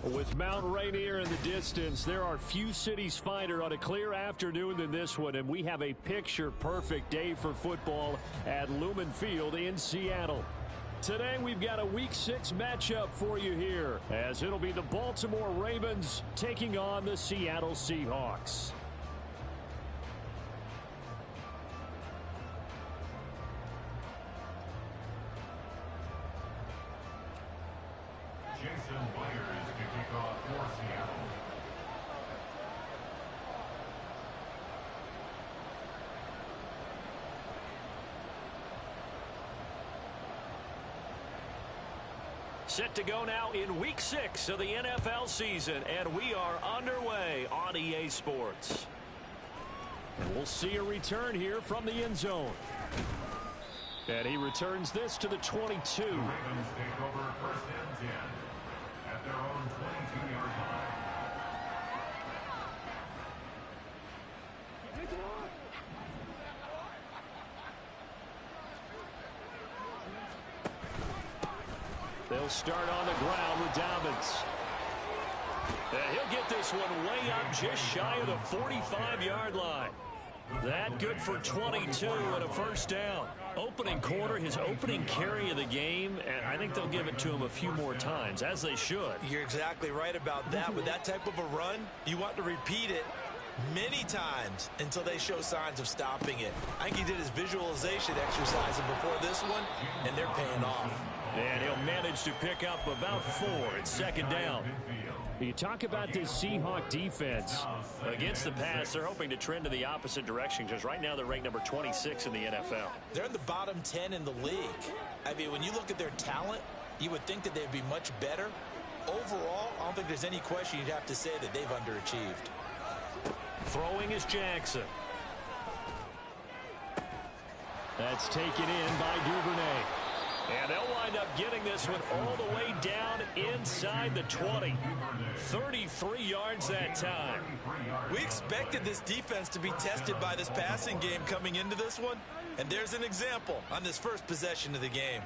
With Mount Rainier in the distance, there are few cities finer on a clear afternoon than this one, and we have a picture-perfect day for football at Lumen Field in Seattle. Today, we've got a Week 6 matchup for you here, as it'll be the Baltimore Ravens taking on the Seattle Seahawks. Set to go now in Week 6 of the NFL season, and we are underway on EA Sports. And we'll see a return here from the end zone. And he returns this to the 22. The Ravens take over 1st and 10 at their own 22-yard line. They'll start on the ground with Dobbins. He'll get this one way up just shy of the 45-yard line. That good for 22 and a first down. Opening quarter, his opening carry of the game, and I think they'll give it to him a few more times, as they should. You're exactly right about that. With that type of a run, you want to repeat it many times until they show signs of stopping it. I think he did his visualization exercise before this one, and they're paying off. And he'll manage to pick up about 4 at second down. You talk about this Seahawk defense. Against the pass, they're hoping to trend in the opposite direction because right now they're ranked number 26 in the NFL. They're in the bottom 10 in the league. I mean, when you look at their talent, you would think that they'd be much better. Overall, I don't think there's any question you'd have to say that they've underachieved. Throwing is Jackson. That's taken in by Duvernay. And they'll wind up getting this one all the way down inside the 20. 33 yards that time. We expected this defense to be tested by this passing game coming into this one. And there's an example on this first possession of the game.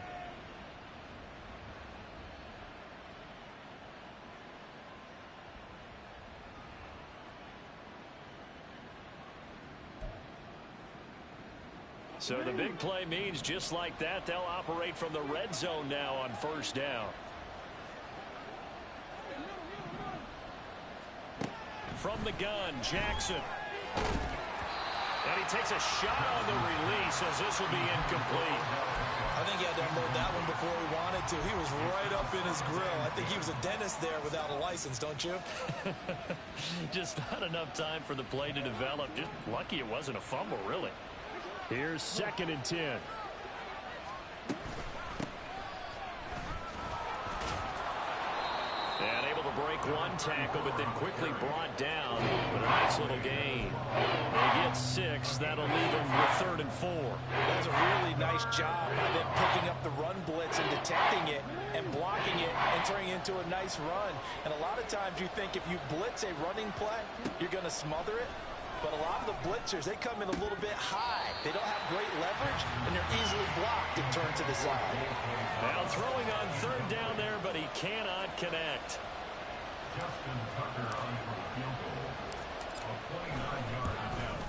So the big play means just like that, they'll operate from the red zone now on first down. From the gun, Jackson. And he takes a shot on the release as this will be incomplete. I think he had to unload that one before he wanted to. He was right up in his grill. I think he was a dentist there without a license, don't you? Just not enough time for the play to develop. Just lucky it wasn't a fumble, really. Here's 2nd and 10. And able to break one tackle, but then quickly brought down with a nice little gain. They get 6. That'll leave them with 3rd and 4. That's a really nice job by them picking up the run blitz and detecting it and blocking it and turning it into a nice run. And a lot of times you think if you blitz a running play, you're going to smother it. But a lot of the blitzers, they come in a little bit high. They don't have great leverage, and they're easily blocked and turned to the side. Now throwing on 3rd down there, but he cannot connect. Justin Tucker on for a field goal of 29 yards out.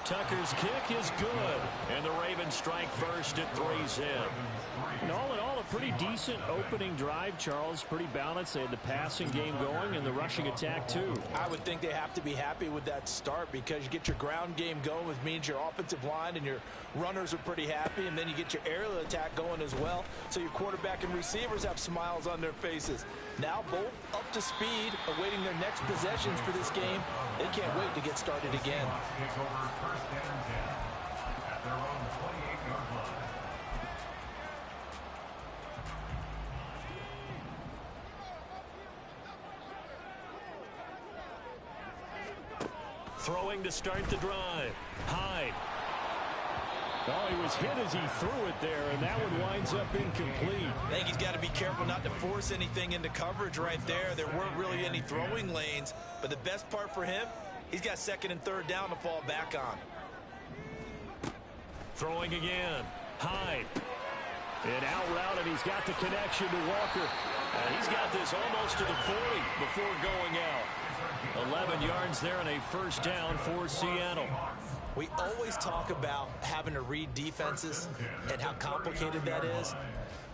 Tucker's kick is good, and the Ravens strike first at 3-zip. And all in all, a pretty decent opening drive, Charles. Pretty balanced. They had the passing game going and the rushing attack, too. I would think they have to be happy with that start because you get your ground game going, which means your offensive line and your runners are pretty happy, and then you get your aerial attack going as well. So your quarterback and receivers have smiles on their faces. Now both up to speed, awaiting their next possessions for this game. They can't wait to get started again. Throwing to start the drive. Hyde. Oh, he was hit as he threw it there, and that one winds up incomplete. I think he's got to be careful not to force anything into coverage right there. There weren't really any throwing lanes, but the best part for him, he's got 2nd and 3rd down to fall back on. Throwing again. Hyde. And out route, and he's got the connection to Walker. He's got this almost to the 40 before going out. 11 yards there and a first down for Seattle. We always talk about having to read defenses and how complicated that is.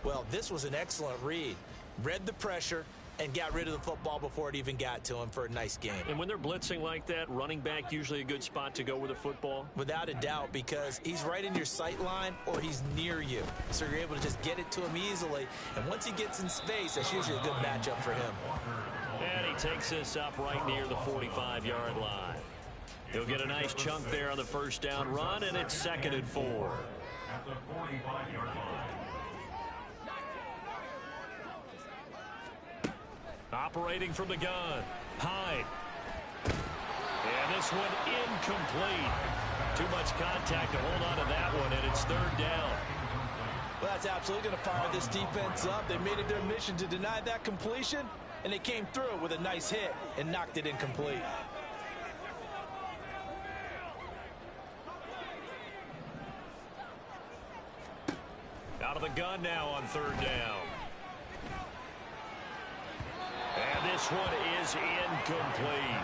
Well, this was an excellent read. Read the pressure and got rid of the football before it even got to him for a nice game. And when they're blitzing like that, running back usually a good spot to go with the football? Without a doubt, because he's right in your sight line or he's near you. So you're able to just get it to him easily. And once he gets in space, that's usually a good matchup for him. And he takes this up right near the 45-yard line. He'll get a nice chunk there on the first down run, and it's 2nd and 4. At the 45-yard line. Operating from the gun. Hyde. And this one incomplete. Too much contact to hold on to that one, and it's 3rd down. Well, that's absolutely going to fire this defense up. They made it their mission to deny that completion, and they came through with a nice hit and knocked it incomplete. Out of the gun now on 3rd down. And this one is incomplete.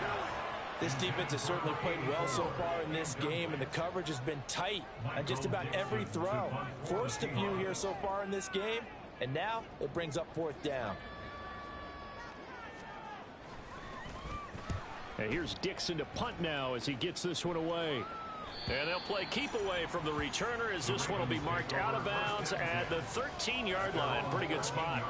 This defense has certainly played well so far in this game, and the coverage has been tight on just about every throw. Forced a few here so far in this game, and now it brings up 4th down. And here's Dixon to punt now as he gets this one away. And they'll play keep away from the returner as this one will be marked out of bounds at the 13-yard line. Pretty good spot.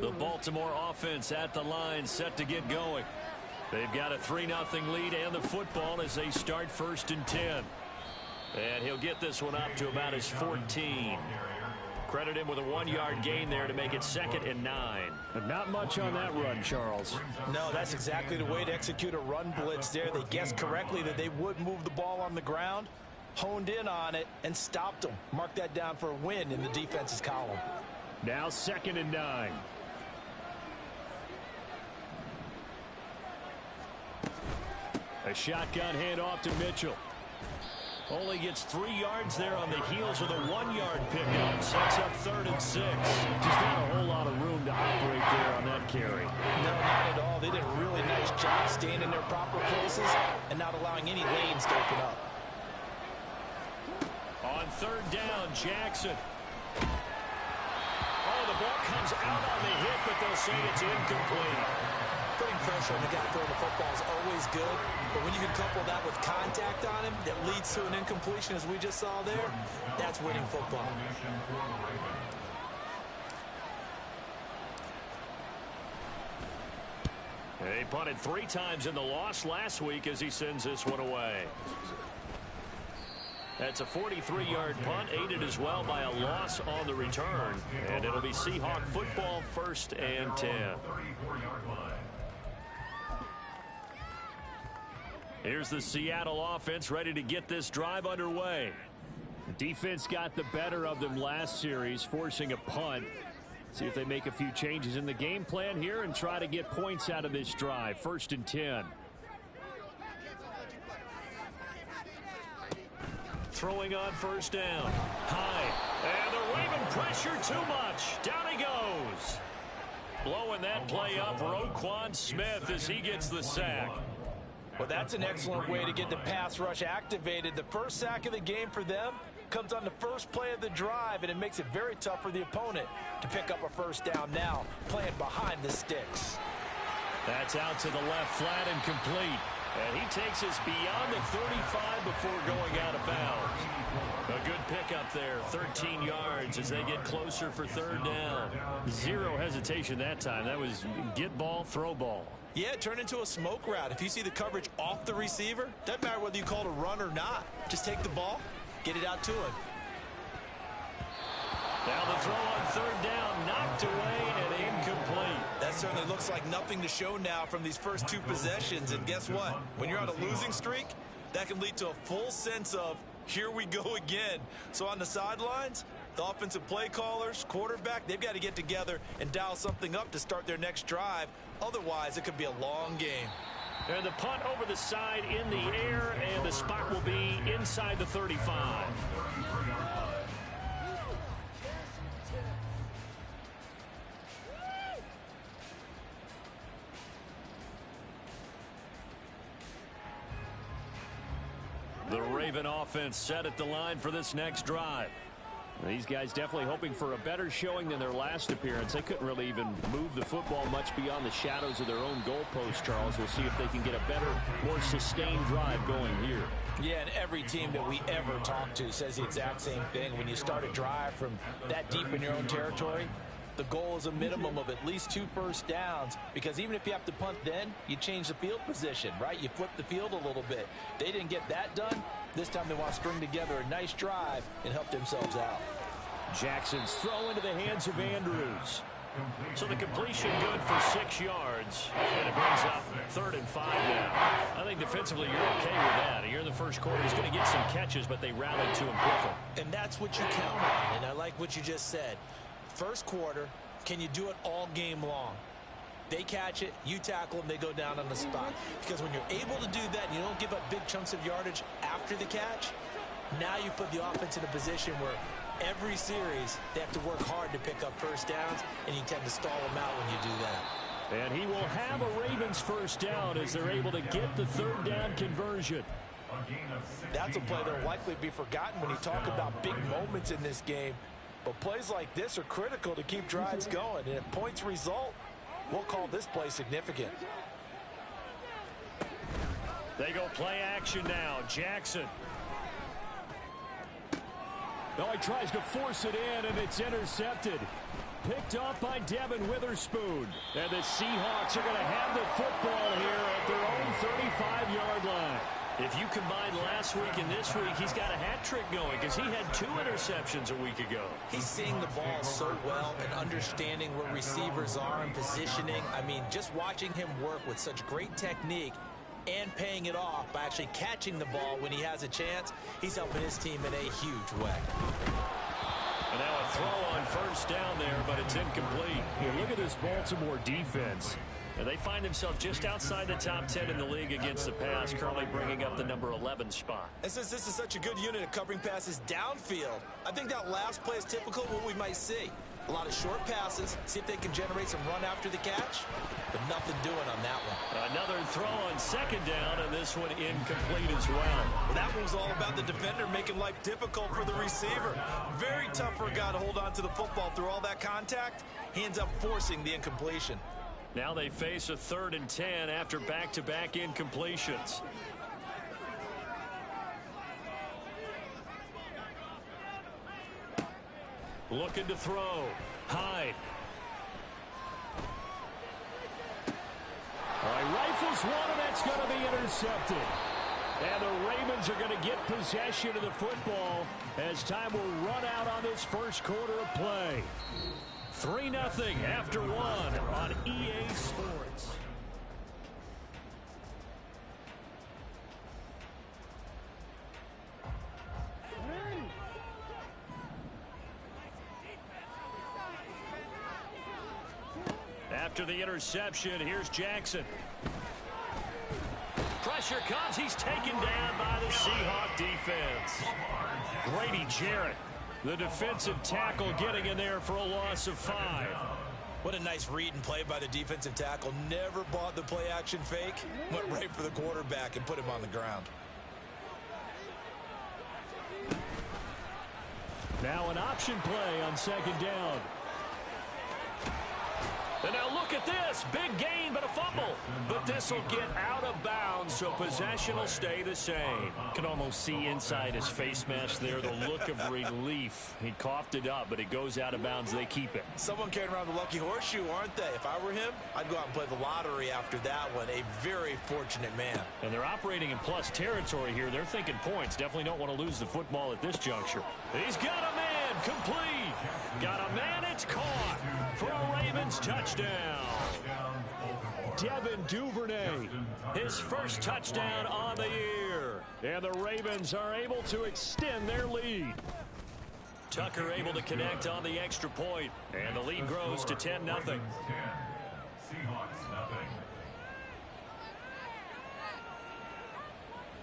The Baltimore offense at the line, set to get going. They've got a 3-0 lead and the football as they start 1st and 10. And he'll get this one up to about his 14. Credit him with a 1-yard gain there to make it 2nd and 9. But not much on that run, Charles. No, that's exactly the way to execute a run blitz there. They guessed correctly that they would move the ball on the ground, honed in on it, and stopped them. Mark that down for a win in the defense's column. Now 2nd and 9. A shotgun handoff to Mitchell. Only gets 3 yards there on the heels of the 1-yard pickup. Sets up 3rd and 6. Just not a whole lot of room to operate there on that carry. No, not at all. They did a really nice job staying in their proper places and not allowing any lanes to open up. On 3rd down, Jackson. Oh, the ball comes out on the hit, but they'll say it's incomplete. Putting pressure on the guy throwing the football is always good, but when you can couple that with contact on him that leads to an incompletion, as we just saw there, that's winning football. He punted 3 times in the loss last week as he sends this one away. That's a 43-yard punt, aided as well by a loss on the return. And it'll be Seahawk football, 1st and 10. Here's the Seattle offense ready to get this drive underway. The defense got the better of them last series, forcing a punt. See if they make a few changes in the game plan here and try to get points out of this drive. 1st and 10. Throwing on 1st down. High. And they're waving pressure too much. Down he goes. Blowing that play up, Roquan Smith as he gets the sack. Well, that's an excellent way to get the pass rush activated. The first sack of the game for them comes on the first play of the drive, and it makes it very tough for the opponent to pick up a 1st down now, playing behind the sticks. That's out to the left, flat and complete. And he takes us beyond the 35 before going out of bounds. A good pickup there, 13 yards as they get closer for 3rd down. 0 hesitation that time. That was get ball, throw ball. Yeah, it turned into a smoke route. If you see the coverage off the receiver, doesn't matter whether you call it a run or not. Just take the ball, get it out to him. Now the throw on 3rd down, knocked away and incomplete. That certainly looks like nothing to show now from these first 2 possessions. And guess what? When you're on a losing streak, that can lead to a full sense of, here we go again. So on the sidelines, The offensive play callers, quarterback, they've got to get together and dial something up to start their next drive. Otherwise, it could be a long game. And the punt over the side in the air, and the spot will be inside the 35. The Raven offense set at the line for this next drive. These guys definitely hoping for a better showing than their last appearance. They couldn't really even move the football much beyond the shadows of their own goalpost, Charles. We'll see if they can get a better, more sustained drive going here. Yeah, and every team that we ever talk to says the exact same thing. When you start a drive from that deep in your own territory, the goal is a minimum of at least 2 first downs, because even if you have to punt then, you change the field position, right? You flip the field a little bit. They didn't get that done. This time they want to string together a nice drive and help themselves out. Jackson's throw into the hands of Andrews. So the completion good for 6 yards, and it brings up 3rd and 5 now. I think defensively you're okay with that. Here in the first quarter, he's going to get some catches, but they rallied to him quickly. And that's what you count on, and I like what you just said. First quarter, can you do it all game long? They catch it, you tackle them, they go down on the spot. Because when you're able to do that and you don't give up big chunks of yardage after the catch, now you put the offense in a position where every series they have to work hard to pick up first downs, and you tend to stall them out when you do that. And he will have a Ravens first down as they're able to get the 3rd down conversion. That's a play that will likely be forgotten when you talk about big moments in this game. But plays like this are critical to keep drives going. And if points result, we'll call this play significant. They go play action now. Jackson. No, he tries to force it in, and it's intercepted. Picked off by Devin Witherspoon. And the Seahawks are going to have the football here at their own 35-yard line. If you combine last week and this week, he's got a hat trick going because he had 2 interceptions a week ago. He's seeing the ball so well and understanding where receivers are and positioning. I mean, just watching him work with such great technique and paying it off by actually catching the ball when he has a chance, he's helping his team in a huge way. And now a throw on first down there, but it's incomplete. Here, look at this Baltimore defense. And they find themselves just outside the top 10 in the league against the pass, currently bringing up the number 11 spot. And since this is such a good unit of covering passes downfield, I think that last play is typical of what we might see. A lot of short passes, see if they can generate some run after the catch, but nothing doing on that one. Another throw on 2nd down, and this one incomplete as well. That one was all about the defender making life difficult for the receiver. Very tough for a guy to hold on to the football through all that contact. He ends up forcing the incompletion. Now they face a 3rd and 10 after back-to-back incompletions. Looking to throw. Hyde. All right, rifles one, and that's going to be intercepted. And the Ravens are going to get possession of the football as time will run out on this first quarter of play. 3-0 after 1 on EA Sports. After the interception, here's Jackson. Pressure comes. He's taken down by the Seahawk defense. Grady Jarrett, the defensive tackle, getting in there for a loss of 5. What a nice read and play by the defensive tackle. Never bought the play action fake. Went right for the quarterback and put him on the ground. Now an option play on 2nd down. And now look at this. Big gain, but a fumble. But this will get out of bounds, so possession will stay the same. Can almost see inside his face mask there the look of relief. He coughed it up, but it goes out of bounds. They keep it. Someone carrying around the lucky horseshoe, aren't they? If I were him, I'd go out and play the lottery after that one. A very fortunate man. And they're operating in plus territory here. They're thinking points. Definitely don't want to lose the football at this juncture. He's got a man. Complete. Got a man. It's caught for a Ravens touchdown. Devin Duvernay, his first touchdown on the year. And the Ravens are able to extend their lead. Tucker able to connect on the extra point, and the lead grows to 10-0. Seahawks 0.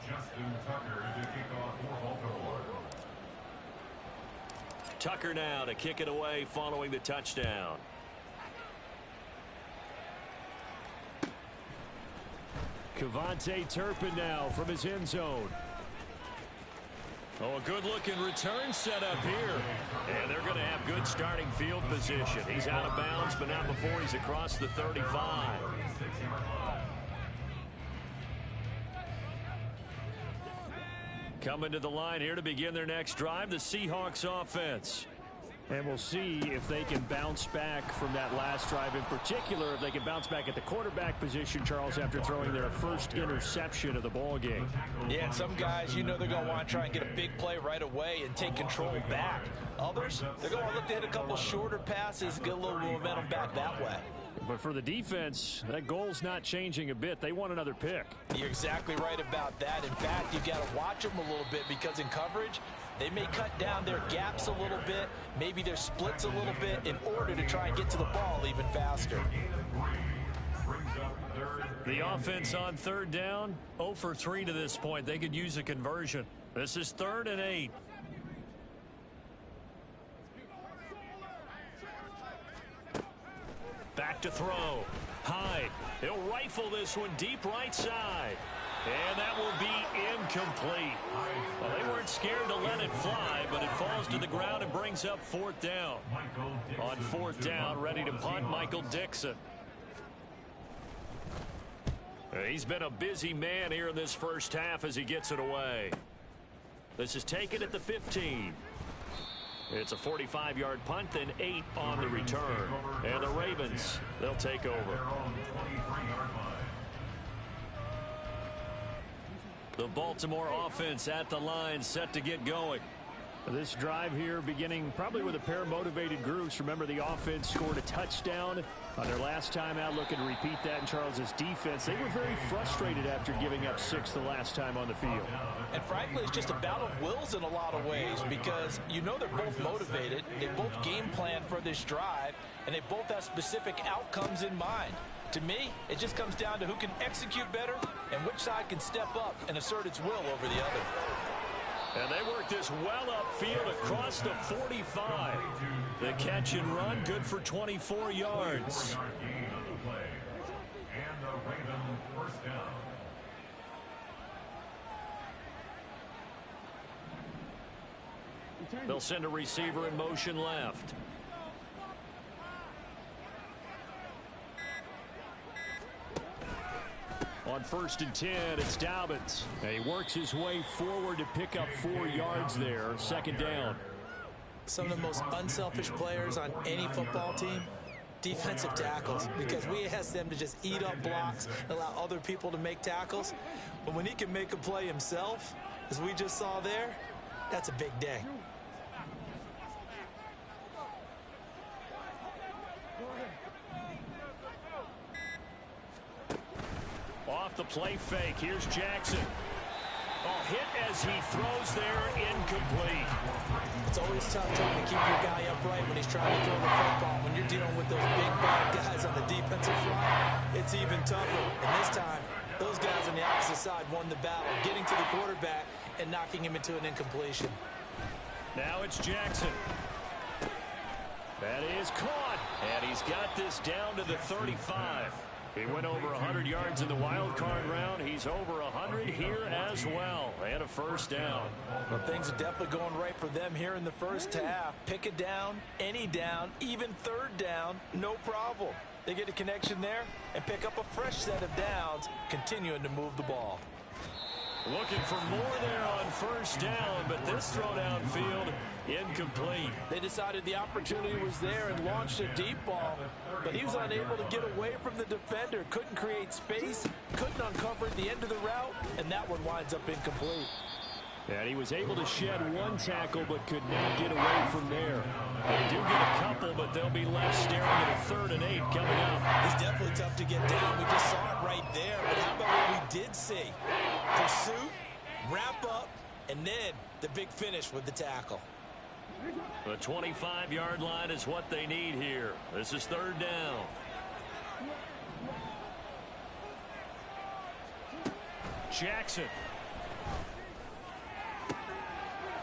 Justin Tucker to kick off for Baltimore. Tucker now to kick it away following the touchdown. Kevontae Turpin now from his end zone. Oh, a good-looking return set up here. And they're going to have good starting field position. He's out of bounds, but not before he's across the 35. Coming to the line here to begin their next drive, the Seahawks offense. And we'll see if they can bounce back from that last drive, in particular if they can bounce back at the quarterback position, Charles, after throwing their first interception of the ball game. Yeah, and some guys, you know, they're going to want to try and get a big play right away and take control back. Others, they're going to look to hit a couple shorter passes, get a little momentum back that way. But for the defense, that goal's not changing a bit. They want another pick. You're exactly right about that. In fact, you've got to watch them a little bit because in coverage, they may cut down their gaps a little bit, maybe their splits a little bit in order to try and get to the ball even faster. The offense on third down, 0 for 3 to this point. They could use a conversion. This is 3rd and 8. Back to throw. Hyde. He'll rifle this one deep right side. And that will be incomplete. Well, they weren't scared to let it fly, but it falls to the ground and brings up 4th down. On 4th down, ready to punt, Michael Dixon. He's been a busy man here in this first half as he gets it away. This is taken at the 15. It's a 45-yard punt, then 8 on the return. And the Ravens, they'll take over. The Baltimore offense at the line, set to get going. This drive here beginning probably with a pair of motivated groups. Remember, the offense scored a touchdown on their last time out, looking to repeat that in Charles's defense. They were very frustrated after giving up 6 the last time on the field. And frankly, it's just a battle of wills in a lot of ways because you know they're both motivated. They both game plan for this drive, and they both have specific outcomes in mind. To me, it just comes down to who can execute better and which side can step up and assert its will over the other. And they work this well upfield across the 45. The catch and run, good for 24 yards. They'll send a receiver in motion left. On 1st and 10, it's Dobbins. And he works his way forward to pick up 4 yards there. 2nd down. Some of the most unselfish players on any football team, defensive tackles, because we ask them to just eat up blocks, allow other people to make tackles. But when he can make a play himself, as we just saw there, that's a big day. Off the play fake. Here's Jackson. Oh, hit as he throws there, incomplete. It's always tough trying to keep your guy upright when he's trying to throw the football. When you're dealing with those big, bad guys on the defensive front, it's even tougher. And this time, those guys on the opposite side won the battle, getting to the quarterback and knocking him into an incompletion. Now it's Jackson. That is caught. And he's got this down to the 35. He went over 100 yards in the wild card round. He's over 100 here as well. And a 1st down. Well, things are definitely going right for them here in the first half. Pick a down, any down, even 3rd down, no problem. They get a connection there and pick up a fresh set of downs, continuing to move the ball. Looking for more there on 1st down, but this throw downfield incomplete. They decided the opportunity was there and launched a deep ball, but he was unable to get away from the defender, couldn't create space, couldn't uncover the end of the route, and that one winds up incomplete. And he was able to shed 1 tackle, but could not get away from there. They do get a couple, but they'll be left staring at a 3rd and 8 coming up. He's definitely tough to get down. We just saw it right there. But how about what we did see? Pursuit, wrap up, and then the big finish with the tackle. The 25-yard line is what they need here. This is third down. Jackson.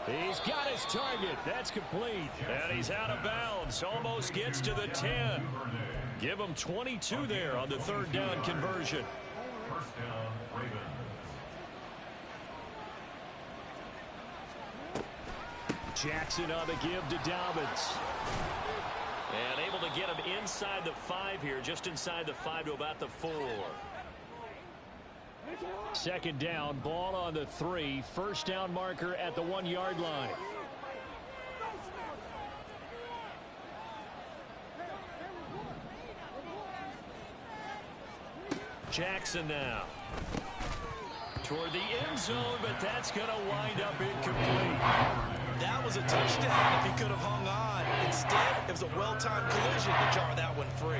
He's got his target. That's complete. And he's out of bounds. Almost gets to the 10. Give him 22 there on the third down conversion. First down, Ravens. Jackson on the give to Dobbins. And able to get him inside the 5 here, just inside the 5 to about the 4. Second down, ball on the 3. First down marker at the 1-yard line. Jackson now. Toward the end zone, but that's going to wind up incomplete. That was a touchdown if he could have hung on. Instead, it was a well-timed collision to jar that one free.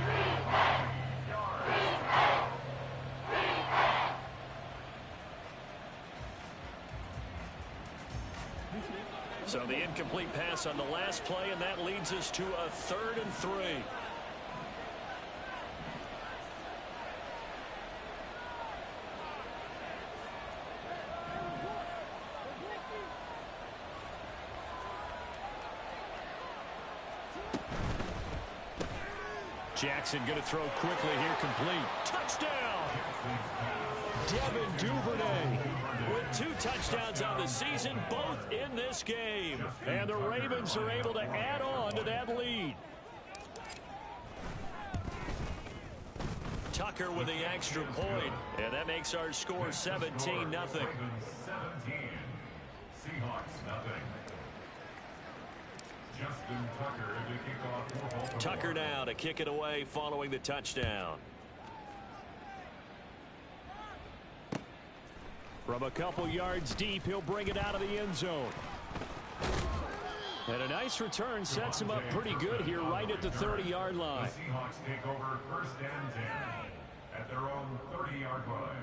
So the incomplete pass on the last play, and that leads us to a 3rd and 3. Jackson going to throw quickly here, complete. Touchdown! Devin Duvernay. With 2 touchdowns on the season, both in this game. And the Ravens are able to add on to that lead. Tucker with the extra point, and that makes our score 17-0. 17. Seahawks, nothing. Justin Tucker to kick off for Baltimore. Tucker now to kick it away following the touchdown. From a couple yards deep, he'll bring it out of the end zone. And a nice return sets him up pretty good here right at the 30-yard line. The Seahawks take over first and 10 at their own 30-yard line.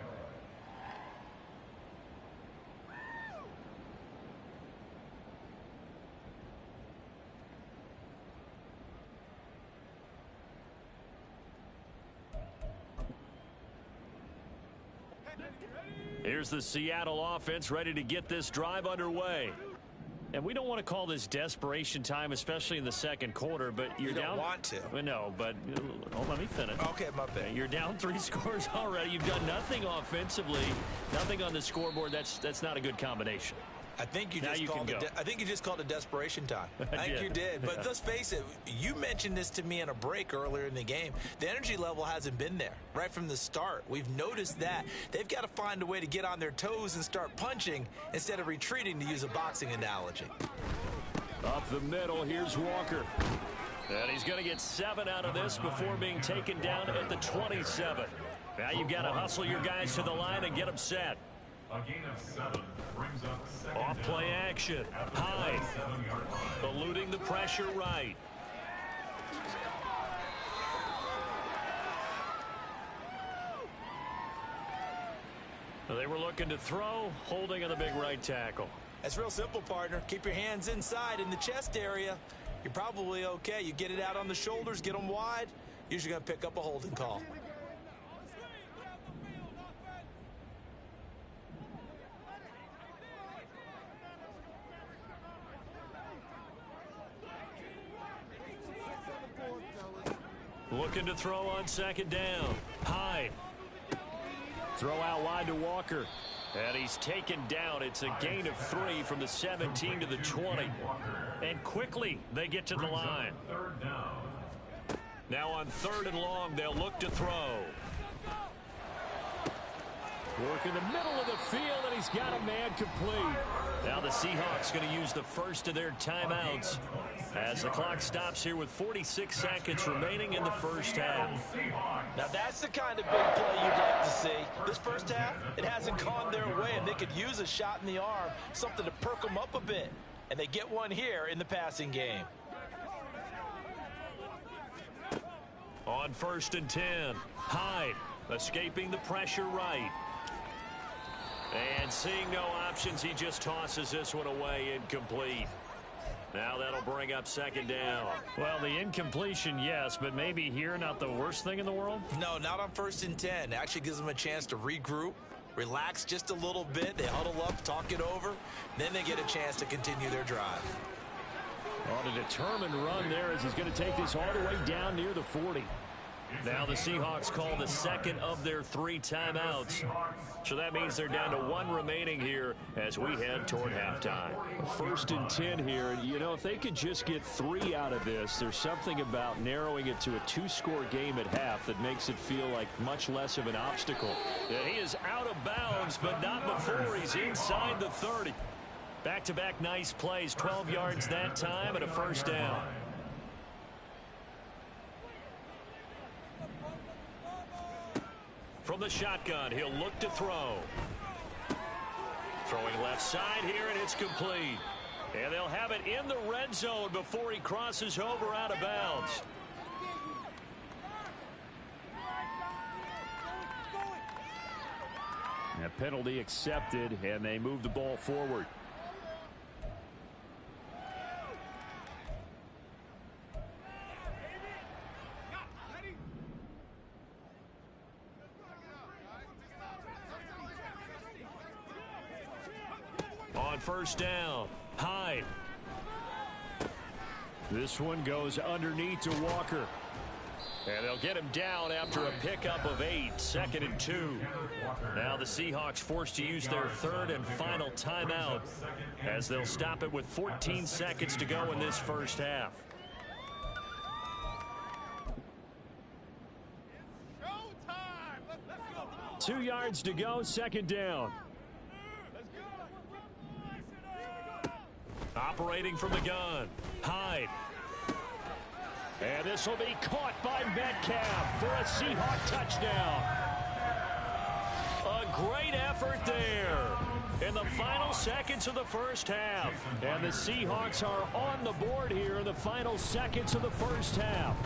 Here's the Seattle offense ready to get this drive underway. And we don't want to call this desperation time, especially in the second quarter, but you're You don't down. want to. No, but let me finish. Okay, my bad. You're down 3 scores already. You've done nothing offensively, nothing on the scoreboard. That's not a good combination. I think you Now just you called can it. go. I think you just called it desperation time. I think did. you did. But let's face it. You mentioned this to me in a break earlier in the game. The energy level hasn't been there right from the start. We've noticed that they've got to find a way to get on their toes and start punching instead of retreating, to use a boxing analogy. Up the middle, here's Walker. And he's going to get 7 out of this before being taken down at the 27. Now you've got to hustle your guys to the line and get them set. A gain of 7 brings up second Off play down action. at the Hyde 7-yard line. eluding the pressure right. They were looking to throw, holding on the big right tackle. That's real simple, partner. Keep your hands inside in the chest area. You're probably okay. You get it out on the shoulders, get them wide. Usually going to pick up a holding call. Looking to throw on second down. Hyde. Throw out wide to Walker. And he's taken down. It's a gain of 3 from the 17 to the 20. And quickly they get to the line. Third down. Now on 3rd and long, they'll look to throw. Work in the middle of the field, and he's got a man complete. Now the Seahawks going to use the first of their timeouts as the clock stops here with 46 seconds remaining in the first half. Now that's the kind of big play you'd like to see. This first half, it hasn't gone their way, and they could use a shot in the arm, something to perk them up a bit. And they get one here in the passing game. On 1st and 10, Hyde escaping the pressure right. And seeing no options, he just tosses this one away incomplete. Now that'll bring up second down. Well, the incompletion, yes, but maybe here not the worst thing in the world? No, not on 1st and 10. It actually gives them a chance to regroup, relax just a little bit. They huddle up, talk it over. Then they get a chance to continue their drive. On a determined run there as he's going to take this all the way down near the 40. Now the Seahawks call the second of their 3 timeouts. So that means they're down to 1 remaining here as we head toward halftime. 1st and 10 here. And, you know, if they could just get 3 out of this, there's something about narrowing it to a 2-score game at half that makes it feel like much less of an obstacle. Yeah, he is out of bounds, but not before he's inside the 30. Back-to-back nice plays, 12 yards that time and a first down. From the shotgun, he'll look to throw. Throwing left side here, and it's complete. And they'll have it in the red zone before he crosses over out of bounds. A penalty accepted, and they move the ball forward. On first down, Hyde. This one goes underneath to Walker. And they'll get him down after a pickup of 8, 2nd and 2. Now the Seahawks forced to use their 3rd and final timeout as they'll stop it with 14 seconds to go in this first half. Showtime! 2 yards to go, 2nd down. Operating from the gun, Hyde. And this will be caught by Metcalf for a Seahawk touchdown. A great effort there in the final seconds of the first half. And the Seahawks are on the board here in the final seconds of the first half.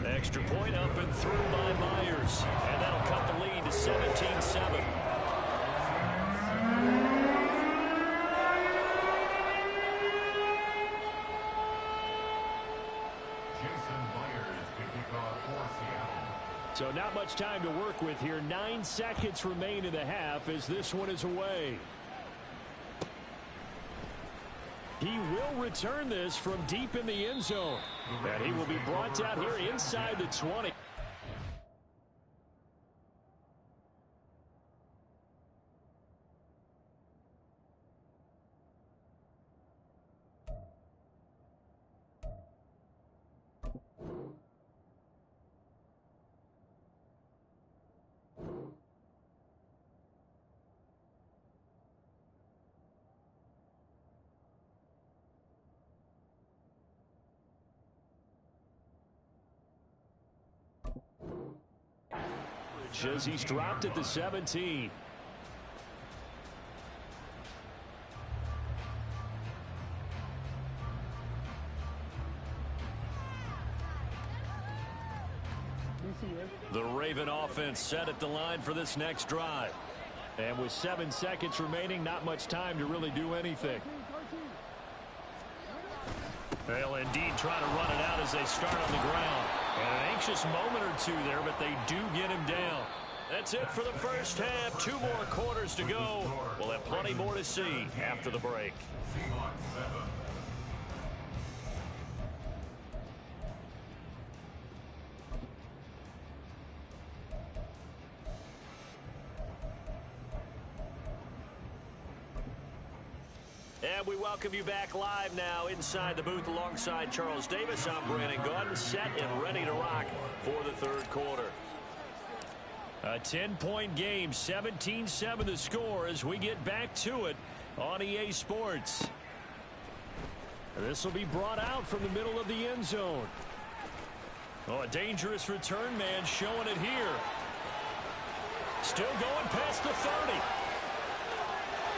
Extra point up and through by Myers. And that'll cut the lead to 17-7. So not much time to work with here. 9 seconds remain in the half as this one is away. He will return this from deep in the end zone. And he will be brought down here inside the 20. As he's dropped at the 17. The Raven offense set at the line for this next drive. And with 7 seconds remaining, not much time to really do anything. They'll indeed try to run it out as they start on the ground. And an anxious moment or two there, but they do get him down. That's it for the first half. 2 more quarters to go. We'll have plenty more to see after the break. And we welcome you back live now inside the booth alongside Charles Davis. I'm Brandon Gaudin, set and ready to rock for the 3rd quarter. A 10-point game, 17-7 the score as we get back to it on EA Sports. This will be brought out from the middle of the end zone. Oh, a dangerous return man showing it here. Still going past the 30.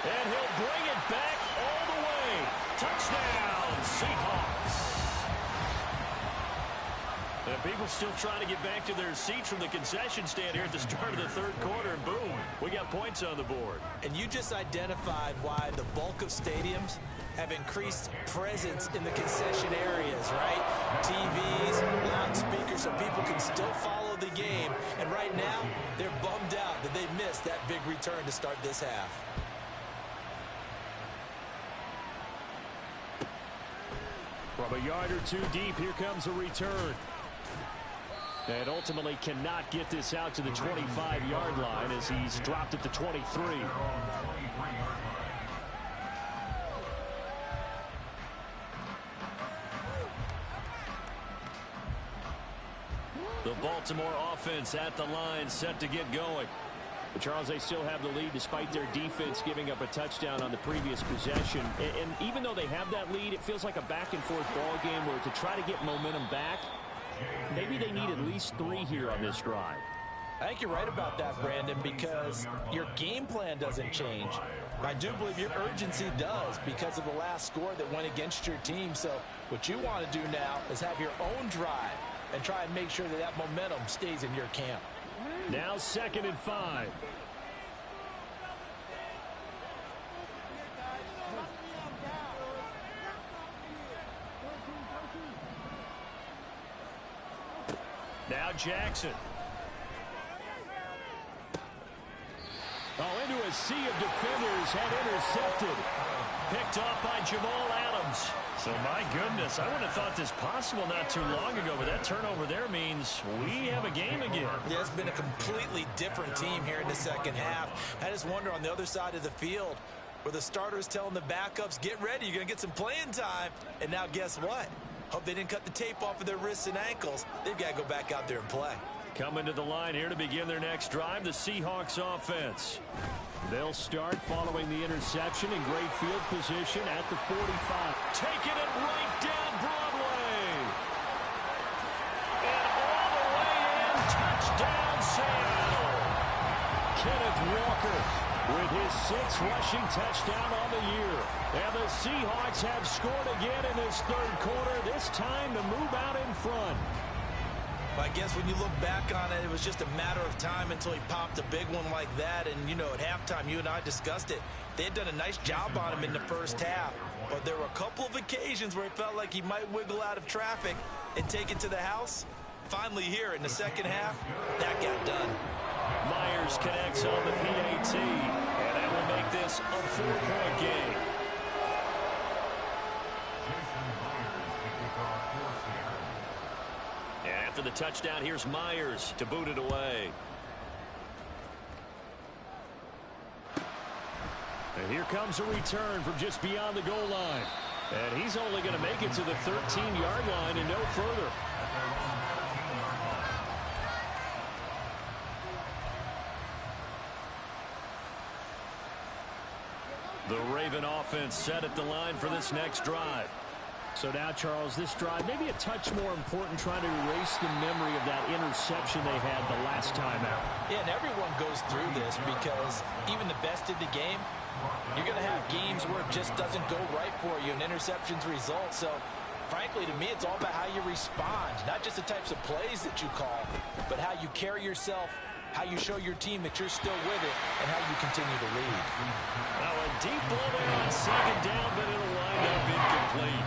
And he'll bring it back all the way. Touchdown, Seahawks. And people still trying to get back to their seats from the concession stand here at the start of the 3rd quarter, and boom, we got points on the board. And you just identified why the bulk of stadiums have increased presence in the concession areas, right? TVs, loudspeakers, so people can still follow the game. And right now, they're bummed out that they missed that big return to start this half. From a yard or two deep, here comes a return. And ultimately cannot get this out to the 25-yard line as he's dropped at the 23. The Baltimore offense at the line, set to get going. But Charles, they still have the lead despite their defense giving up a touchdown on the previous possession. And even though they have that lead, it feels like a back-and-forth ball game where to try to get momentum back, maybe they need at least 3 here on this drive. I think you're right about that, Brandon, because your game plan doesn't change. I do believe your urgency does because of the last score that went against your team. So what you want to do now is have your own drive and try and make sure that that momentum stays in your camp. Now 2nd and 5. Now Jackson. Into a sea of defenders, had intercepted. Picked off by Jamal Adams. So, my goodness, I would have thought this possible not too long ago, but that turnover there means we have a game again. Yeah, it's been a completely different team here in the second half. I just wonder on the other side of the field where the starters telling the backups, get ready, you're going to get some playing time. And now guess what? Hope they didn't cut the tape off of their wrists and ankles. They've got to go back out there and play. Coming to the line here to begin their next drive, the Seahawks offense. They'll start following the interception in great field position at the 45. Taking it right down Broadway. And all the way in, touchdown Seattle. Kenneth Walker with his 6th rushing touchdown on the year. And the Seahawks have scored again in this 3rd quarter, this time to move out in front. I guess when you look back on it, it was just a matter of time until he popped a big one like that. And, you know, at halftime, you and I discussed it. They had done a nice job on him in the first half. But there were a couple of occasions where it felt like he might wiggle out of traffic and take it to the house. Finally here in the second half, that got done. Myers connects on the PAT. And that will make this a 4-point game. After the touchdown, here's Myers to boot it away. And here comes a return from just beyond the goal line. And he's only going to make it to the 13-yard line and no further. The Raven offense set at the line for this next drive. So now, Charles, this drive may be a touch more important, trying to erase the memory of that interception they had the last time out. Yeah, and everyone goes through this because even the best in the game, you're going to have games where it just doesn't go right for you and interceptions result. So, frankly, to me, it's all about how you respond, not just the types of plays that you call, but how you carry yourself, how you show your team that you're still with it, and how you continue to lead. Now a deep ball there on 2nd down, but it'll wind up incomplete.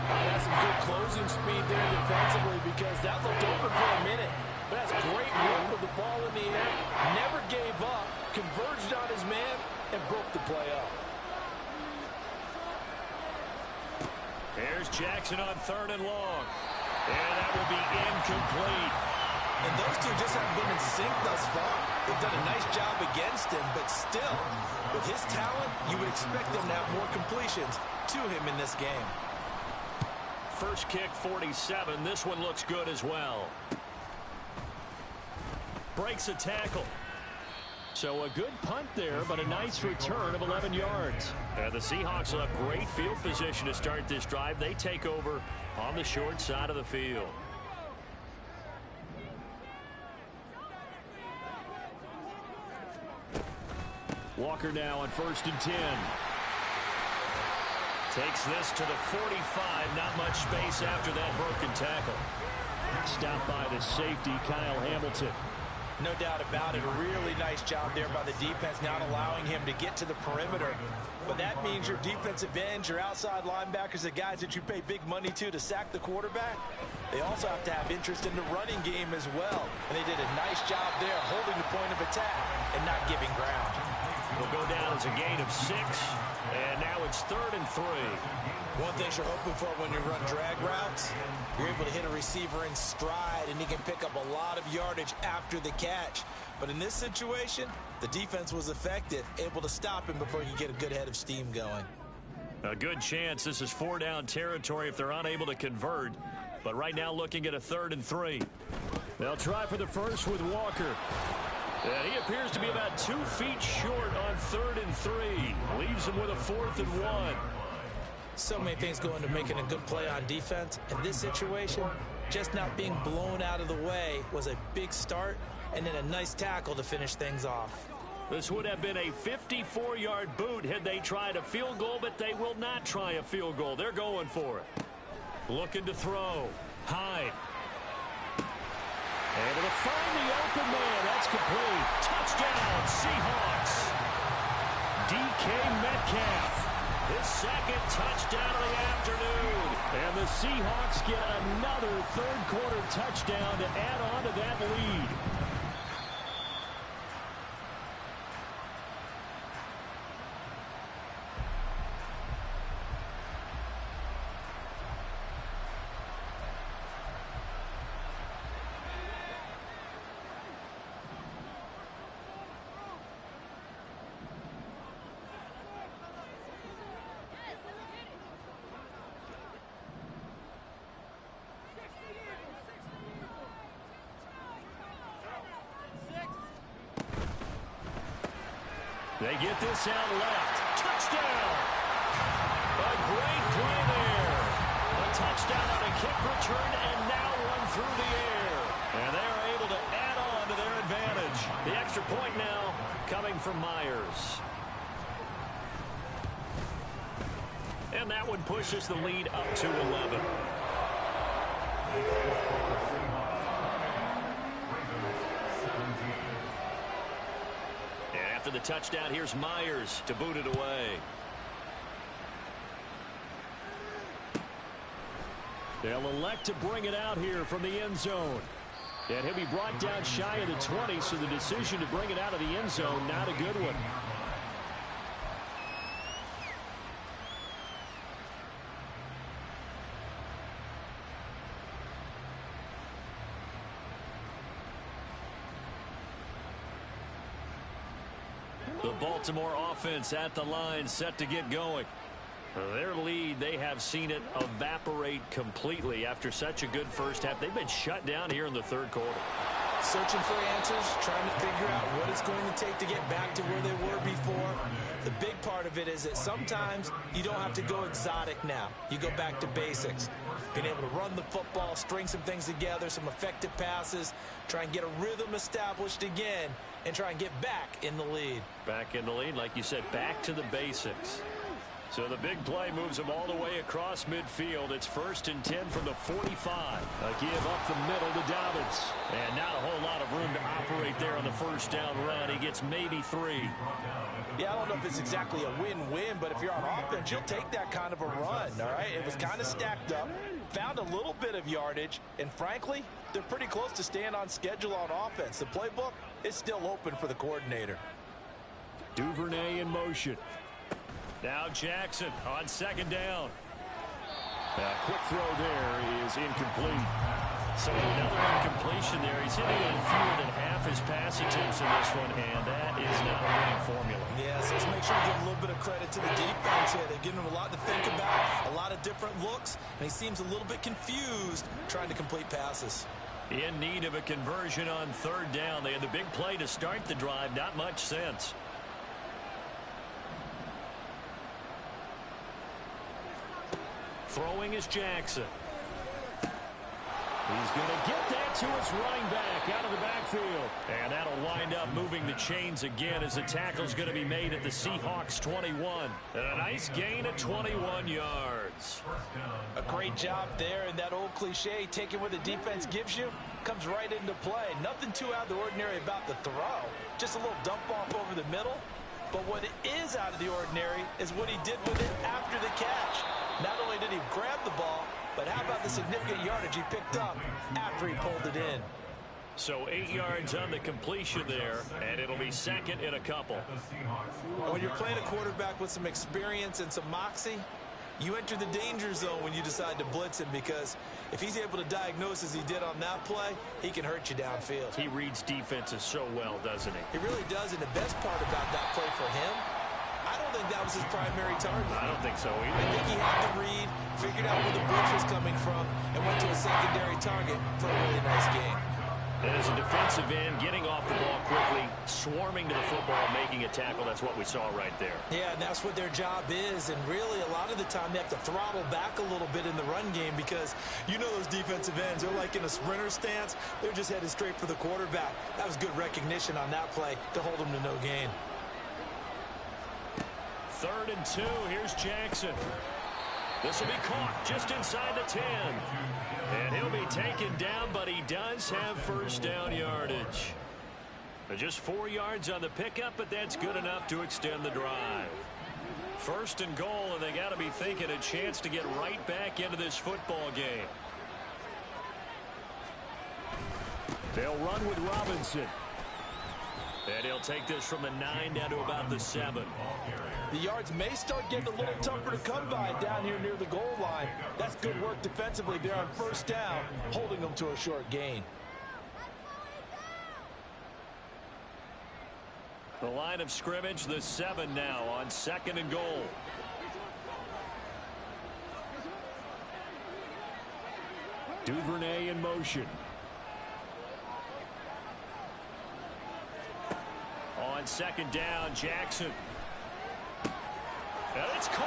That's some good closing speed there defensively because that looked open for a minute. But that's great work with the ball in the air. Never gave up, converged on his man, and broke the play up. Here's Jackson on 3rd and long. And that will be incomplete. And those two just haven't been in sync thus far. They've done a nice job against him, but still, with his talent, you would expect them to have more completions to him in this game. First kick, 47. This one looks good as well. Breaks a tackle. So a good punt there, but a nice return of 11 yards. The Seahawks will have great field position to start this drive. They take over on the short side of the field. Walker now on 1st and 10. Takes this to the 45. Not much space after that broken tackle. Stopped by the safety, Kyle Hamilton. No doubt about it. A really nice job there by the defense, not allowing him to get to the perimeter. But that means your defensive ends, your outside linebackers, the guys that you pay big money to sack the quarterback, they also have to have interest in the running game as well. And they did a nice job there holding the point of attack and not giving ground. It'll go down as a gain of 6, and now it's 3rd and 3. One thing you're hoping for when you run drag routes, you're able to hit a receiver in stride, and he can pick up a lot of yardage after the catch. But in this situation, the defense was effective, able to stop him before you get a good head of steam going. A good chance this is 4-down territory if they're unable to convert. But right now looking at a 3rd and 3. They'll try for the first with Walker. And he appears to be about 2 feet short on 3rd and 3. Leaves him with a 4th and 1. So many things go into making a good play on defense. In this situation, just not being blown out of the way was a big start, and then a nice tackle to finish things off. This would have been a 54-yard boot had they tried a field goal, but they will not try a field goal. They're going for it. Looking to throw. Hyde. Able to find the open man. That's complete. Touchdown, Seahawks. DK Metcalf. His 2nd touchdown of the afternoon. And the Seahawks get another 3rd-quarter touchdown to add on to that lead. They get this out left. Touchdown! A great play there. A touchdown on a kick return and now one through the air. And they are able to add on to their advantage. The extra point now coming from Myers. And that one pushes the lead up to 11. After the touchdown, here's Myers to boot it away. They'll elect to bring it out here from the end zone. And he'll be brought down shy of the 20, so the decision to bring it out of the end zone, not a good one. The Baltimore offense at the line, set to get going. Their lead, they have seen it evaporate completely after such a good first half. They've been shut down here in the 3rd quarter. Searching for answers, trying to figure out what it's going to take to get back to where they were before. The big part of it is that sometimes you don't have to go exotic now. You go back to basics. Being able to run the football, string some things together, some effective passes, try and get a rhythm established again, and try and get back in the lead. Back in the lead, like you said, back to the basics. So the big play moves them all the way across midfield. It's 1st and 10 from the 45. A give up the middle to Dobbins. And not a whole lot of room to operate there on the 1st down run. He gets maybe 3. Yeah, I don't know if it's exactly a win-win, but if you're on offense, you'll take that kind of a run, all right? It was kind of stacked up, found a little bit of yardage, and frankly, they're pretty close to staying on schedule on offense. The playbook is still open for the coordinator. Duvernay in motion. Now Jackson on 2nd down. Quick throw there is incomplete. So another incompletion there. He's hitting on fewer than half his pass attempts in this one, and that is not a winning formula. Yes, let's make sure we give a little bit of credit to the defense here. They've given him a lot to think about, a lot of different looks, and he seems a little bit confused trying to complete passes. In need of a conversion on 3rd down. They had the big play to start the drive. Not much sense. Throwing is Jackson. He's going to get that to his running back out of the backfield. And that'll wind up moving the chains again as the tackle's going to be made at the Seahawks 21. And a nice gain of 21 yards. A great job there, and that old cliche, taking what the defense gives you, comes right into play. Nothing too out of the ordinary about the throw. Just a little dump off over the middle. But what is out of the ordinary is what he did with it after the catch. Not only did he grab the ball, but how about the significant yardage he picked up after he pulled it in? So 8 yards on the completion there, and it'll be second and a couple. When you're playing a quarterback with some experience and some moxie, you enter the danger zone when you decide to blitz him, because if he's able to diagnose as he did on that play, he can hurt you downfield. He reads defenses so well, doesn't he? He really does, and the best part about that play for him, I don't think that was his primary target. I don't think so either. I think he had the read, figured out where the blitz was coming from, and went to a secondary target for a really nice game. And as a defensive end, getting off the ball quickly, swarming to the football, making a tackle, that's what we saw right there. Yeah, and that's what their job is, and really a lot of the time they have to throttle back a little bit in the run game, because you know those defensive ends, they're like in a sprinter stance, they're just headed straight for the quarterback. That was good recognition on that play to hold them to no gain. 3rd and 2, here's Jackson. This will be caught just inside the 10. And he'll be taken down, but he does have first down yardage. Just 4 yards on the pickup, but that's good enough to extend the drive. 1st and goal, and they got to be thinking a chance to get right back into this football game. They'll run with Robinson. And he'll take this from the 9 down to about the 7. The yards may start getting a little tougher to come by down here near the goal line. That's good work defensively there on 1st down, holding them to a short gain. The line of scrimmage, the 7 now on 2nd and goal. Duvernay in motion. On 2nd down, Jackson. And it's caught.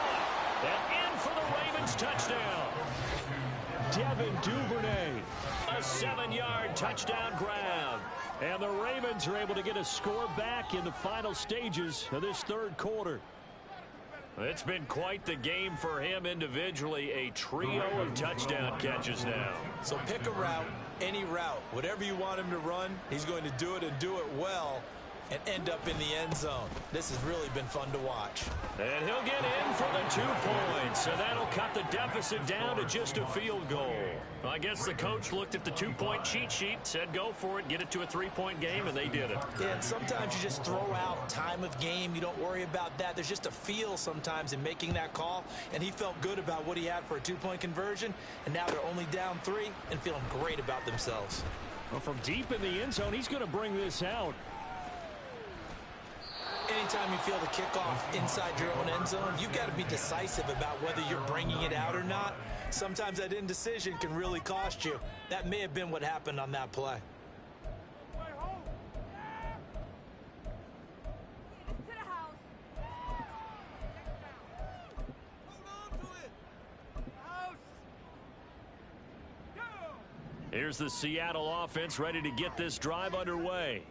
And in for the Ravens touchdown. Devin Duvernay. A 7-yard touchdown grab. And the Ravens are able to get a score back in the final stages of this 3rd quarter. It's been quite the game for him individually. A trio of touchdown catches now. So pick a route, any route. Whatever you want him to run, he's going to do it and do it well, and end up in the end zone. This has really been fun to watch. And he'll get in for the 2 points, so that'll cut the deficit down to just a field goal. I guess the coach looked at the 2-point cheat sheet, said go for it, get it to a 3-point game, and they did it. Yeah, and sometimes you just throw out time of game. You don't worry about that. There's just a feel sometimes in making that call, and he felt good about what he had for a 2-point conversion, and now they're only down 3 and feeling great about themselves. Well, from deep in the end zone, he's going to bring this out. Anytime you feel the kickoff inside your own end zone, you've got to be decisive about whether you're bringing it out or not. Sometimes that indecision can really cost you. That may have been what happened on that play. Here's the Seattle offense ready to get this drive underway.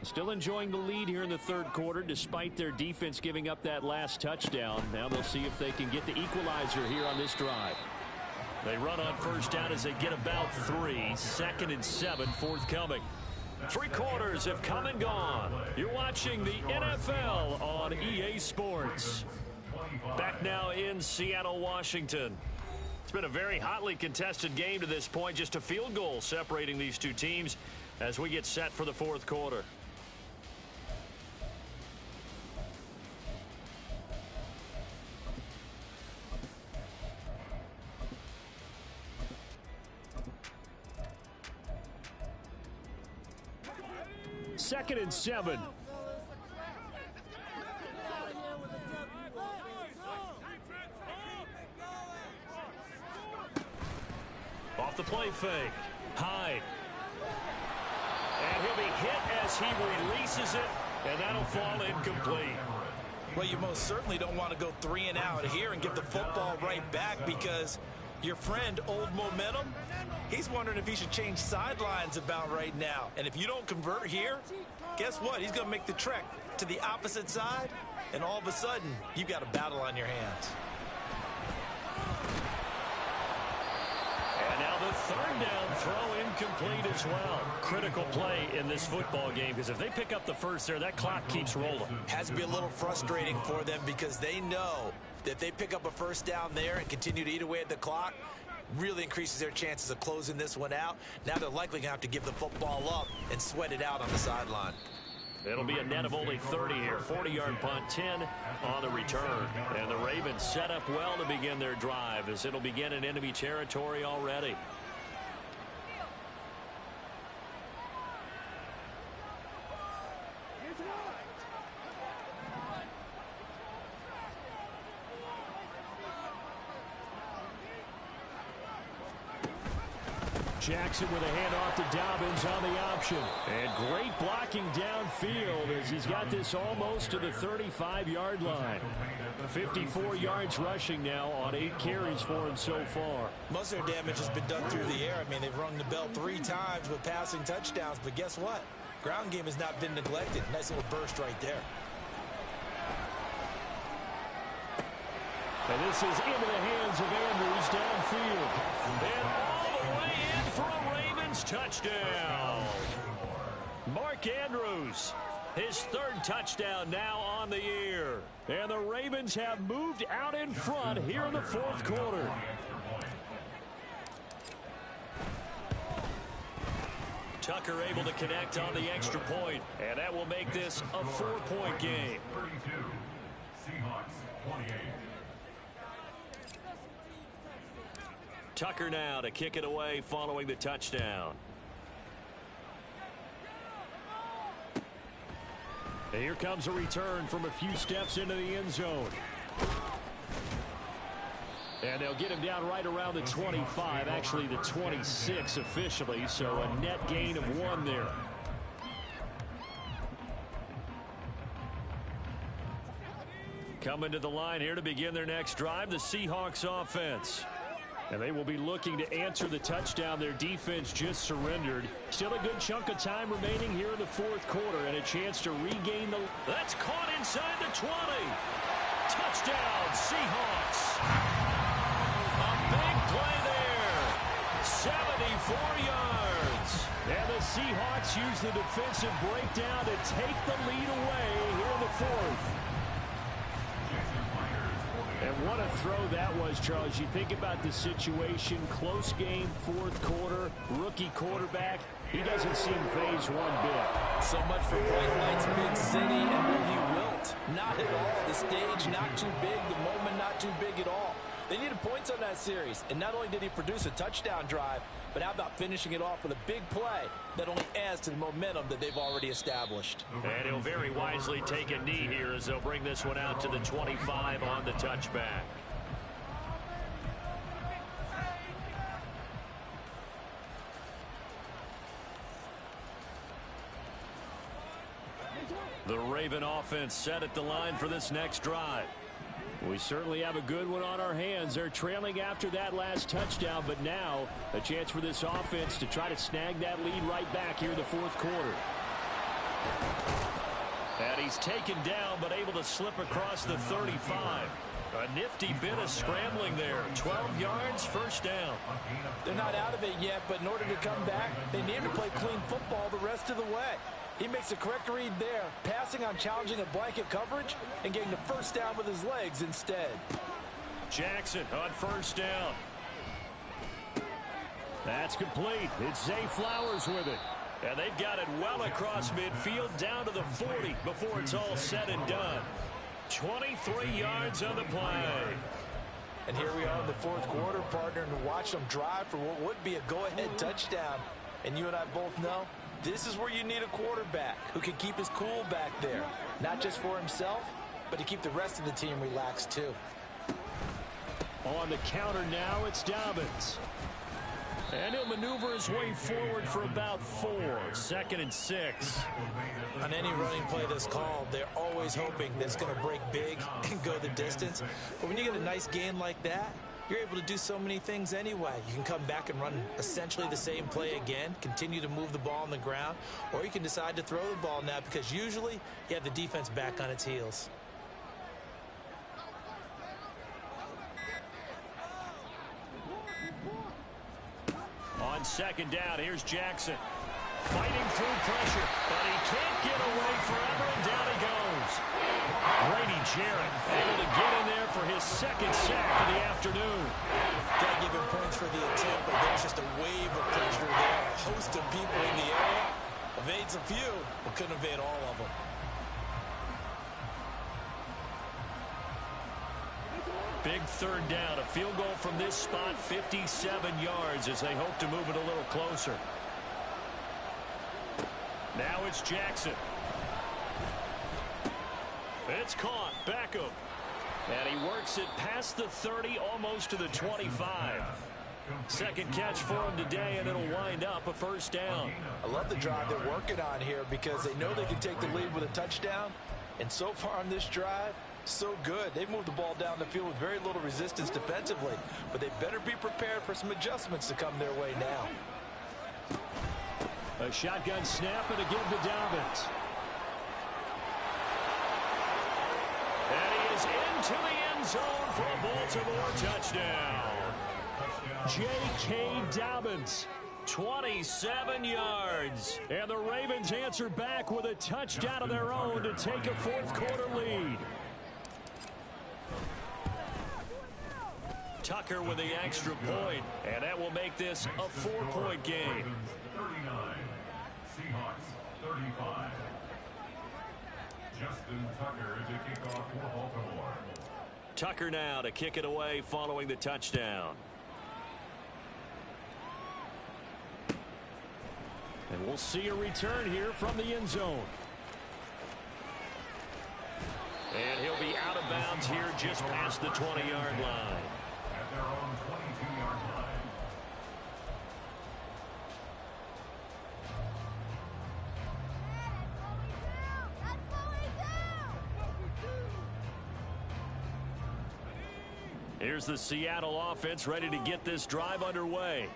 Still enjoying the lead here in the 3rd quarter despite their defense giving up that last touchdown. Now they'll see if they can get the equalizer here on this drive. They run on 1st down as they get about 3. 2nd and 7 forthcoming. 3 quarters have come and gone. You're watching the NFL on EA Sports. Back now in Seattle, Washington. It's been a very hotly contested game to this point. Just a field goal separating these 2 teams as we get set for the 4th quarter. Second and 7. Off the play fake. Hyde. And he'll be hit as he releases it, and that'll fall incomplete. Well, you most certainly don't want to go 3 and out here and get the football right back, because Your friend, Old Momentum, he's wondering if he should change sidelines about right now. And if you don't convert here, guess what? He's going to make the trek to the opposite side, and all of a sudden, you've got a battle on your hands. And now the third down throw incomplete as well. Critical play in this football game, because if they pick up the first there, that clock keeps rolling. Has to be a little frustrating for them because they know that if they pick up a first down there and continue to eat away at the clock, really increases their chances of closing this one out. Now they're likely going to have to give the football up and sweat it out on the sideline. It'll be a net of only 30 here. 40-yard punt, 10 on the return. And the Ravens set up well to begin their drive as it'll begin in enemy territory already. Jackson with a handoff to Dobbins on the option. And great blocking downfield as he's got this almost to the 35-yard line. 54 yards rushing now on 8 carries for him so far. Most of their damage has been done through the air. I mean, they've rung the bell 3 times with passing touchdowns, but guess what? Ground game has not been neglected. Nice little burst right there. And this is into the hands of Andrews downfield. And all the way in for a Ravens touchdown. Mark Andrews, his 3rd touchdown now on the year. And the Ravens have moved out in front here in the 4th quarter. Tucker able to connect on the extra point. And that will make this a 4-point game. 32. Seahawks 28. Tucker now to kick it away following the touchdown. And here comes a return from a few steps into the end zone. And they'll get him down right around the 25, actually the 26 officially, so a net gain of 1 there. Coming to the line here to begin their next drive, the Seahawks offense. And they will be looking to answer the touchdown their defense just surrendered. Still a good chunk of time remaining here in the 4th quarter and a chance to regain the... That's caught inside the 20. Touchdown, Seahawks. A big play there. 74 yards. And the Seahawks use the defensive breakdown to take the lead away here in the 4th. And what a throw that was, Charles. You think about the situation, close game, 4th quarter, rookie quarterback. He doesn't seem phased one bit. So much for bright lights, big city, and will he wilt? Not at all. The stage not too big, the moment not too big at all. They needed points on that series, and not only did he produce a touchdown drive, but how about finishing it off with a big play that only adds to the momentum that they've already established. And he'll very wisely take a knee here as they'll bring this one out to the 25 on the touchback. The Raven offense set at the line for this next drive. We certainly have a good one on our hands. They're trailing after that last touchdown, but now a chance for this offense to try to snag that lead right back here in the 4th quarter. And he's taken down, but able to slip across the 35. A nifty bit of scrambling there. 12 yards, 1st down. They're not out of it yet, but in order to come back, they need to play clean football the rest of the way. He makes the correct read there, passing on challenging a blanket coverage and getting the 1st down with his legs instead. Jackson on 1st down. That's complete. It's Zay Flowers with it. And they've got it well across midfield down to the 40 before it's all said and done. 23 yards on the play. And here we are in the 4th quarter, partner, and to watch them drive for what would be a go-ahead touchdown. And you and I both know this is where you need a quarterback who can keep his cool back there. Not just for himself, but to keep the rest of the team relaxed too. On the counter now, it's Dobbins. And he'll maneuver his way forward for about 4. 2nd and 6. On any running play that's called, they're always hoping that it's going to break big and go the distance. But when you get a nice gain like that, you're able to do so many things anyway. You can come back and run essentially the same play again, continue to move the ball on the ground, or you can decide to throw the ball now because usually you have the defense back on its heels. On second down, here's Jackson. Fighting through pressure, but he can't get away forever, and down he goes. Grady Jarrett able to get in there for his second sack of the afternoon. Got to give him points for the attempt, but there's just a wave of pressure there. A host of people in the area. Evades a few, but couldn't evade all of them. Big third down. A field goal from this spot, 57 yards as they hope to move it a little closer. Now it's Jackson. It's caught. Beckham. And he works it past the 30, almost to the 25. Second catch for him today, and it'll wind up a first down. I love the drive they're working on here because they know they can take the lead with a touchdown. And so far on this drive, so good. They've moved the ball down the field with very little resistance defensively, but they better be prepared for some adjustments to come their way now. A shotgun snap and a give to Dobbins. And he is into the end zone for a Baltimore touchdown. J.K. Dobbins, 27 yards. And the Ravens answer back with a touchdown of their own to take a fourth quarter lead. Tucker with the extra point, and that will make this a 4-point game. 39, Seahawks 35. Justin Tucker to kick off for Baltimore. Tucker now to kick it away following the touchdown. And we'll see a return here from the end zone. And he'll be out of bounds here just past the 20-yard line. At their own 22-yard line. Here's the Seattle offense ready to get this drive underway.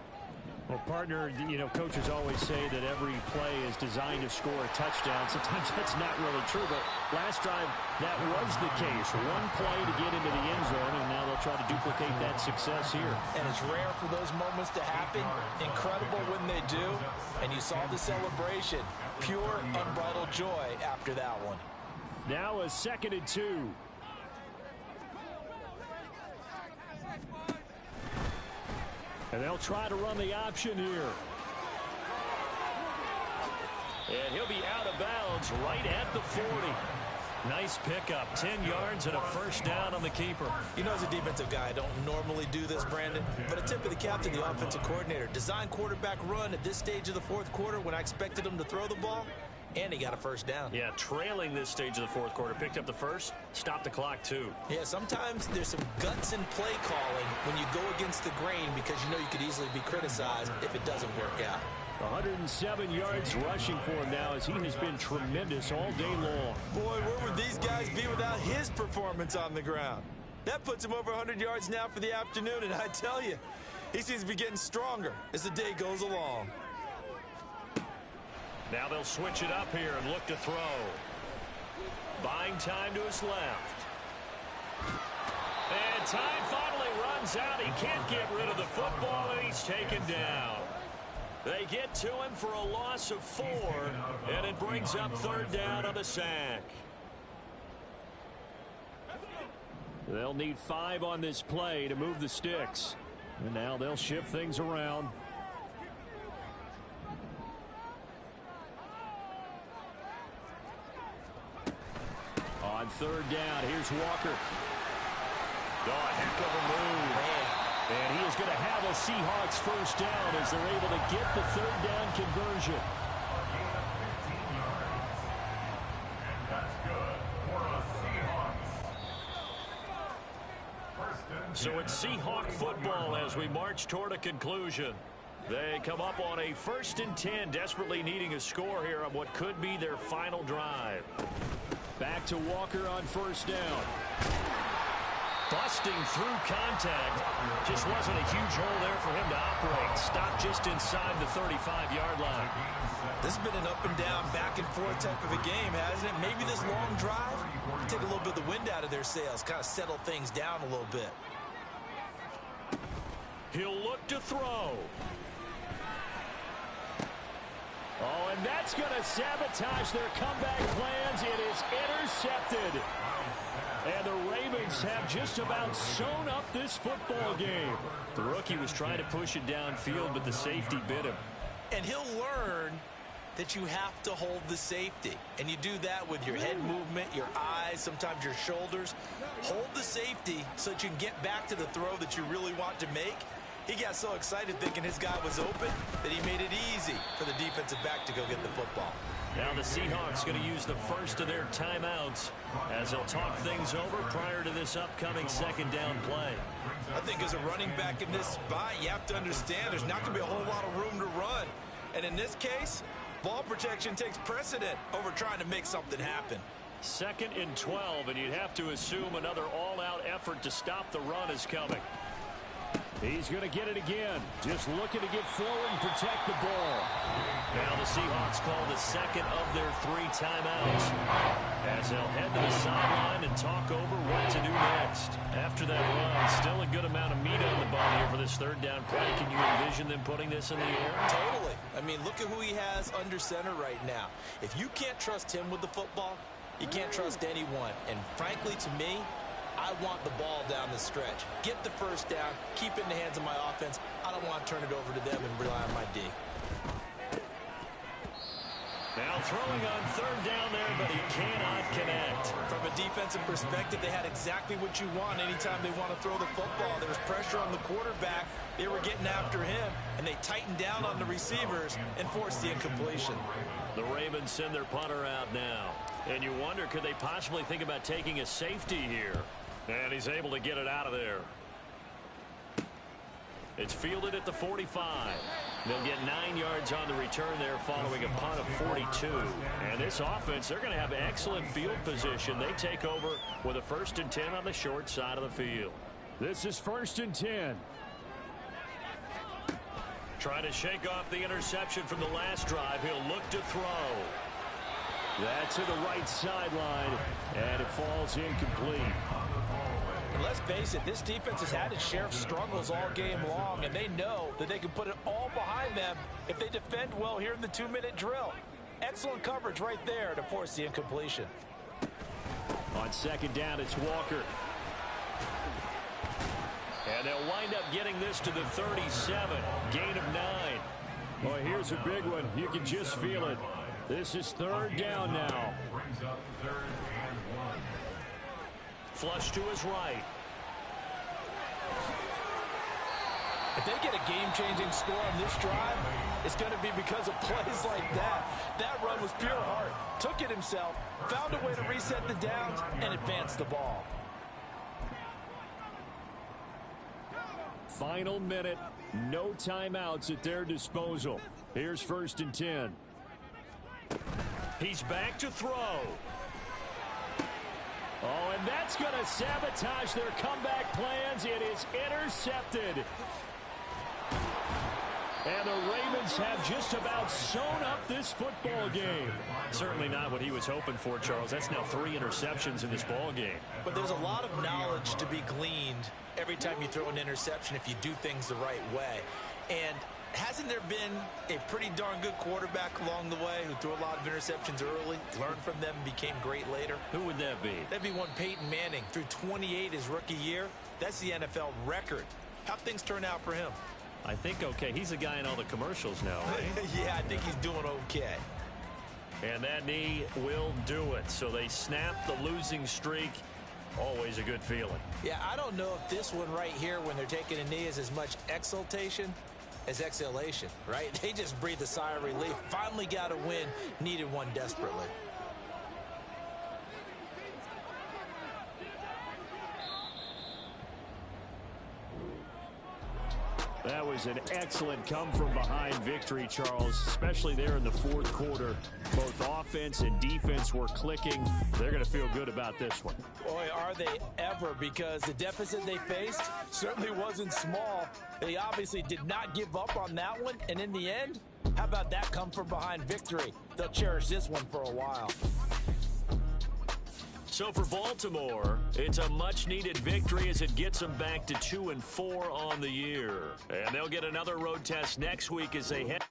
Well, partner, you know, coaches always say that every play is designed to score a touchdown. Sometimes that's not really true, but last drive, that was the case. One play to get into the end zone, and now they'll try to duplicate that success here. And it's rare for those moments to happen. Incredible when they do. And you saw the celebration. Pure, unbridled joy after that one. Now a 2nd and 2. And they'll try to run the option here. And he'll be out of bounds right at the 40. Nice pickup, 10 yards and a first down on the keeper. You know, as a defensive guy, I don't normally do this, Brandon, but a tip of the cap to the offensive coordinator. Design quarterback run at this stage of the fourth quarter when I expected him to throw the ball, and he got a first down. Yeah, trailing this stage of the fourth quarter. Picked up the first, stopped the clock too. Yeah, sometimes there's some guts in play calling when you go against the grain because you know you could easily be criticized if it doesn't work out. 107 yards rushing for him now as he has been tremendous all day long. Boy, where would these guys be without his performance on the ground? That puts him over 100 yards now for the afternoon, and I tell you, he seems to be getting stronger as the day goes along. Now they'll switch it up here and look to throw. Buying time to his left. And time finally runs out. He can't get rid of the football, and he's taken down. They get to him for a loss of 4, and it brings up 3rd down on the sack. They'll need 5 on this play to move the sticks. And now they'll shift things around. On 3rd down, here's Walker. Oh, a heck of a move. And he is going to have a Seahawks first down as they're able to get the 3rd down conversion. And that's good for a Seahawks. So it's Seahawk football as we march toward a conclusion. They come up on a 1st and 10, desperately needing a score here on what could be their final drive. Back to Walker on 1st down. Busting through contact. Just wasn't a huge hole there for him to operate. Stopped just inside the 35-yard line. This has been an up and down, back and forth type of a game, hasn't it? Maybe this long drive will take a little bit of the wind out of their sails, kind of settle things down a little bit. He'll look to throw. Oh, and that's going to sabotage their comeback plans. It is intercepted. And the Ravens have just about sewn up this football game. The rookie was trying to push it downfield, but the safety bit him. And he'll learn that you have to hold the safety. And you do that with your head movement, your eyes, sometimes your shoulders. Hold the safety so that you can get back to the throw that you really want to make. He got so excited thinking his guy was open that he made it easy for the defensive back to go get the football. Now the Seahawks going to use the first of their timeouts as they'll talk things over prior to this upcoming second down play. I think as a running back in this spot, you have to understand there's not going to be a whole lot of room to run. And in this case, ball protection takes precedent over trying to make something happen. 2nd and 12, and you'd have to assume another all-out effort to stop the run is coming. He's going to get it again. Just looking to get forward and protect the ball. Now the Seahawks call the second of their 3 timeouts as they'll head to the sideline and talk over what to do next. After that run, still a good amount of meat on the bone here for this third down play. Can you envision them putting this in the air? Totally. I mean, look at who he has under center right now. If you can't trust him with the football, you can't trust anyone. And frankly, to me, I want the ball down the stretch. Get the first down, keep it in the hands of my offense. I don't want to turn it over to them and rely on my D. Now throwing on third down there, but he cannot connect. From a defensive perspective, they had exactly what you want anytime they want to throw the football. There was pressure on the quarterback. They were getting after him, and they tightened down on the receivers and forced the incompletion. The Ravens send their punter out now. And you wonder, could they possibly think about taking a safety here? And he's able to get it out of there. It's fielded at the 45. They'll get 9 yards on the return there following a punt of 42. And this offense, they're going to have excellent field position. They take over with a 1st and 10 on the short side of the field. This is 1st and 10. Trying to shake off the interception from the last drive. He'll look to throw. That's to the right sideline, and it falls incomplete. Let's face it, this defense has had its share of struggles all game long, and they know that they can put it all behind them if they defend well here in the 2-minute drill. Excellent coverage right there to force the incompletion. On 2nd down, it's Walker. And they'll wind up getting this to the 37. Gain of 9. Well, here's a big one. You can just feel it. This is 3rd down now. Flush to his right. If they get a game-changing score on this drive, it's going to be because of plays like that. That run was pure heart. Took it himself, found a way to reset the downs, and advance the ball. Final minute. No timeouts at their disposal. Here's 1st and 10. He's back to throw. Oh, and that's going to sabotage their comeback plans. It is intercepted. And the Ravens have just about sewn up this football game. Certainly not what he was hoping for, Charles. That's now 3 interceptions in this ball game. But there's a lot of knowledge to be gleaned every time you throw an interception if you do things the right way. And hasn't there been a pretty darn good quarterback along the way who threw a lot of interceptions early, learned from them, and became great later? Who would that be? That'd be one Peyton Manning. Threw 28 his rookie year. That's the NFL record. How'd things turn out for him? I think okay. He's the guy in all the commercials now, right? Yeah, I think he's doing okay. And that knee will do it. So they snap the losing streak. Always a good feeling. Yeah, I don't know if this one right here when they're taking a knee is as much exultation as exhalation, right? They just breathe a sigh of relief. Finally got a win. Needed one desperately. That was an excellent come-from-behind victory, Charles, especially there in the fourth quarter. Both offense and defense were clicking. They're going to feel good about this one. Boy, are they ever, because the deficit they faced certainly wasn't small. They obviously did not give up on that one, and in the end, how about that come-from-behind victory? They'll cherish this one for a while. So for Baltimore, it's a much-needed victory as it gets them back to 2-4 on the year. And they'll get another road test next week as they head